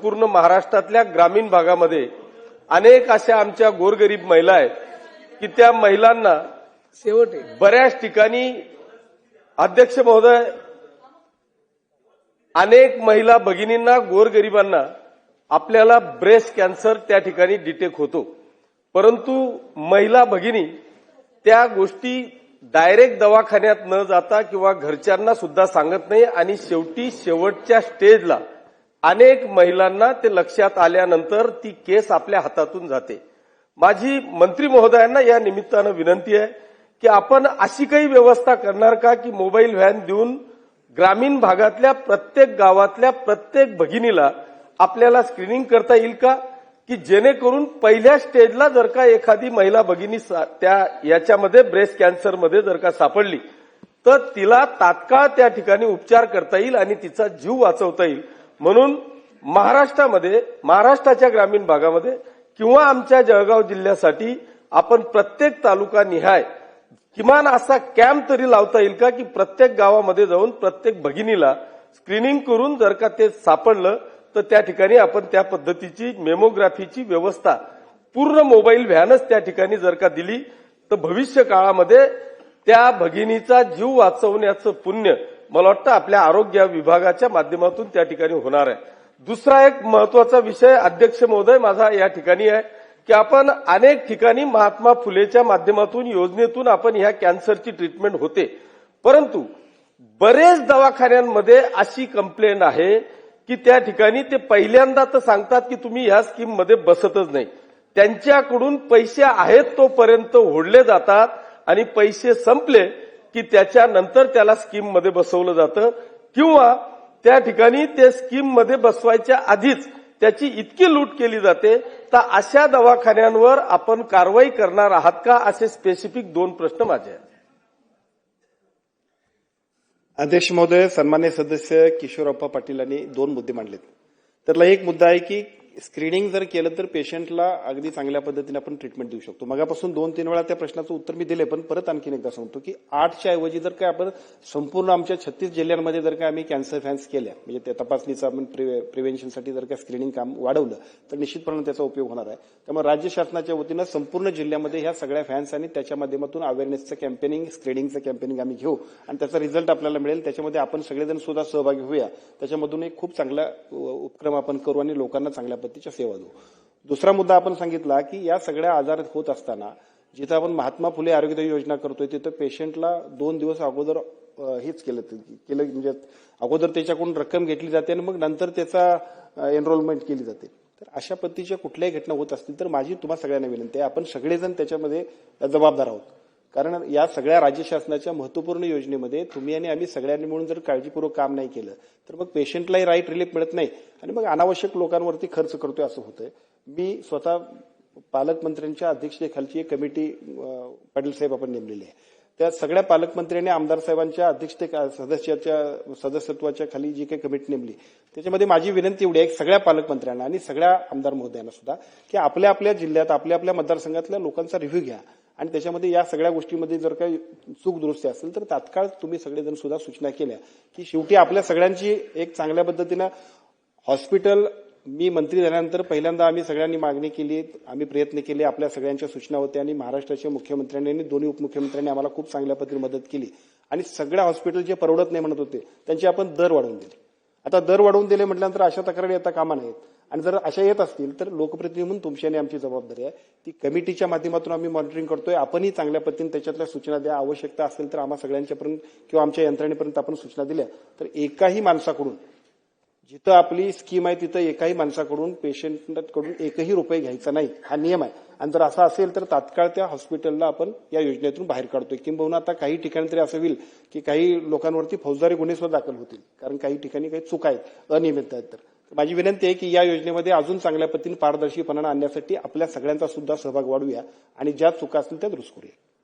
संपूर्ण महाराष्ट्रातल्या ग्रामीण भागामध्ये अनेक अशा आमच्या गोरगरीब महिला आहेत की त्या महिलांना बऱ्याच ठिकाणी अध्यक्ष महोदय अनेक महिला भगिनींना गोरगरिबांना आपल्याला ब्रेस्ट कॅन्सर त्या ठिकाणी डिटेक्ट होतो, परंतु महिला भगिनी त्या गोष्टी डायरेक्ट दवाखान्यात न जाता किंवा घरच्यांना सुद्धा सांगत नाही आणि शेवटच्या स्टेजला अनेक महिलांना ते लक्षात आल्यानंतर ती केस आपल्या हातातून जाते। माझी मंत्री महोदयांना या निमित्तानं विनंती आहे की आपण अशी काही व्यवस्था करणार का की मोबाईल व्हॅन देऊन ग्रामीण भागातल्या प्रत्येक गावातल्या प्रत्येक भगिनीला आपल्याला स्क्रीनिंग करता येईल का, की जेणेकरून पहिल्या स्टेजला जर का एखादी महिला भगिनी त्या याच्यामध्ये ब्रेस्ट कॅन्सरमध्ये जर का सापडली तर तिला तात्काळ त्या ठिकाणी उपचार करता येईल आणि तिचा जीव वाचवता येईल। म्हणून महाराष्ट्राच्या ग्रामीण भागामध्ये किंवा आमच्या जळगाव जिल्ह्यासाठी आपण प्रत्येक तालुका निहाय किमान असा कॅम्प तरी लावता येईल का की प्रत्येक गावामध्ये जाऊन प्रत्येक भगिनीला स्क्रीनिंग करून जर का ते सापडलं तर त्या ठिकाणी आपण त्या पद्धतीची मेमोग्राफीची व्यवस्था पूर्ण मोबाईल व्हॅनच त्या ठिकाणी जर का दिली तर भविष्य काळामध्ये त्या भगिनीचा जीव वाचवण्याचं पुण्य मला वाटतं आपल्या आरोग्य विभागाच्या माध्यमातून त्या ठिकाणी होणार आहे। दुसरा एक महत्वाचा विषय अध्यक्ष महोदय माझा या ठिकाणी आहे की आपण अनेक ठिकाणी महात्मा फुलेच्या माध्यमातून योजनेतून आपण ह्या कॅन्सरची ट्रीटमेंट होते, परंतु बरेच दवाखान्यांमध्ये अशी कंप्लेंट आहे की त्या ठिकाणी ते पहिल्यांदा तर सांगतात की तुम्ही ह्या स्कीम मध्ये बसतच नाही, त्यांच्याकडून पैसे आहेत तोपर्यंत ओढले जातात आणि पैसे संपले की त्याच्यानंतर त्याला स्कीम मध्ये बसवलं जातं किंवा त्या ठिकाणी ते स्कीम मध्ये बसवायच्या आधीच त्याची इतकी लूट केली जाते। तर अशा दवाखान्यांवर आपण कारवाई करणार आहात का, असे स्पेसिफिक 2 प्रश्न माझे आहेत। अध्यक्ष महोदय, सन्मान्य सदस्य किशोरप्पा पाटील यांनी 2 मुद्दे मांडलेत। त्यातला एक मुद्दा आहे की स्क्रीनिंग जर केलं तर पेशंटला अगदी चांगल्या पद्धतीने आपण ट्रीटमेंट देऊ शकतो। मगापासून 2-3 वेळा त्या प्रश्नाचं उत्तर मी दिले, पण परत आणखीन एकदा सांगतो की 8च्या ऐवजी जर काय आपण संपूर्ण आमच्या 36 जिल्ह्यांमध्ये जर काय आम्ही कॅन्सर व्हॅन्स केल्या म्हणजे त्या तपासणीचं आपण प्रिव्हेन्शनसाठी जर काय स्क्रीनिंग काम वाढवलं तर निश्चितपणे त्याचा उपयोग होणार आहे। त्यामुळे राज्य शासनाच्या वतीनं संपूर्ण जिल्ह्यामध्ये ह्या सगळ्या व्हॅन्स आणि त्याच्या माध्यमातून अवेअरनेसचं कॅम्पेनिंग स्क्रीनिंगचं कॅम्पेनिंग आम्ही घेऊ आणि त्याचा रिझल्ट आपल्याला मिळेल। त्याच्यामध्ये आपण सगळेजण सुद्धा सहभागी होऊया, त्याच्यामधून एक खूप चांगला उपक्रम आपण करू आणि लोकांना चांगल्या पद्धतीच्या सेवा देऊ। दुसरा मुद्दा आपण सांगितला की या सगळ्या आजार होत असताना जिथं आपण महात्मा फुले आरोग्य योजना करतोय तिथं पेशंटला 2 दिवस अगोदर हेच केलं म्हणजे अगोदर त्याच्याकडून रक्कम घेतली जाते आणि मग नंतर त्याचा एनरोलमेंट केली जाते। तर अशा पद्धतीच्या कुठल्याही घटना होत असतील तर माझी तुम्हा सगळ्यांना विनंती आहे, आपण सगळेजण त्याच्यामध्ये जबाबदार आहोत, कारण या सगळ्या राज्य शासनाच्या महत्वपूर्ण योजनेमध्ये तुम्ही आणि आम्ही सगळ्यांनी मिळून जर काळजीपूर्वक काम नाही केलं तर मग पेशंटलाही राईट रिलीफ मिळत नाही आणि मग अनावश्यक लोकांवरती खर्च करतोय असं होतंय। मी स्वतः पालकमंत्र्यांच्या अध्यक्षतेखालची एक कमिटी पाटील साहेब आपण नेमलेली आहे, त्या सगळ्या पालकमंत्र्यांनी आमदार साहेबांच्या सदस्यत्वाच्या खाली जी काही कमिटी नेमली त्याच्यामध्ये माझी विनंती एवढी आहे सगळ्या पालकमंत्र्यांना आणि सगळ्या आमदार महोदयांना सुद्धा की आपल्या आपल्या जिल्ह्यात आपल्या आपल्या मतदारसंघातल्या लोकांचा रिव्ह्यू घ्या आणि त्याच्यामध्ये या सगळ्या गोष्टीमध्ये जर काही चूक दुरुस्ती असेल तर तात्काळ तुम्ही सगळेजण सुद्धा सूचना केल्या की शेवटी आपल्या सगळ्यांची एक चांगल्या पद्धतीनं हॉस्पिटल मी मंत्री झाल्यानंतर पहिल्यांदा आम्ही सगळ्यांनी मागणी केली, आम्ही प्रयत्न केले, आपल्या सगळ्यांच्या सूचना होत्या आणि महाराष्ट्राच्या मुख्यमंत्र्यांनी आणि दोन्ही उपमुख्यमंत्र्यांनी आम्हाला खूप चांगल्या पद्धतीने मदत केली आणि सगळ्या हॉस्पिटल जे परवडत नाही म्हणत होते त्यांची आपण दर वाढवून दिले। आता दर वाढवून दिले म्हटल्यानंतर अशा तक्रारी येता कामा नाहीत आणि जर अशा येत असतील तर लोकप्रतिनिधी म्हणून तुमची आणि आमची जबाबदारी आहे, ती कमिटीच्या माध्यमातून आम्ही मॉनिटरिंग करतोय। आपणही चांगल्या पद्धतीने त्याच्यातल्या सूचना द्या, आवश्यकता असेल तर आम्हा सगळ्यांच्यापर्यंत किंवा आमच्या यंत्रणेपर्यंत आपण सूचना दिल्या तर एकाही माणसाकडून जिथं आपली स्कीम आहे तिथं एकाही माणसाकडून पेशंटकडून एकही रुपये घ्यायचा नाही, हा नियम आहे आणि जर असं असेल तर तात्काळ त्या हॉस्पिटलला आपण या योजनेतून बाहेर काढतोय। किंबहुना आता काही ठिकाणी तरी असं होईल की काही लोकांवरती फौजदारी गुन्हे सुद्धा दाखल होतील, कारण काही ठिकाणी काही चूक आहेत, अनियमितता आहेत। तर माझी विनंती आहे की या योजनेमध्ये अजून चांगल्या पद्धतीने पारदर्शीपणा आणण्यासाठी आपल्या सगळ्यांचा सुद्धा सहभाग वाढवूया आणि ज्या चुका असतील त्या दुरुस्त करूया।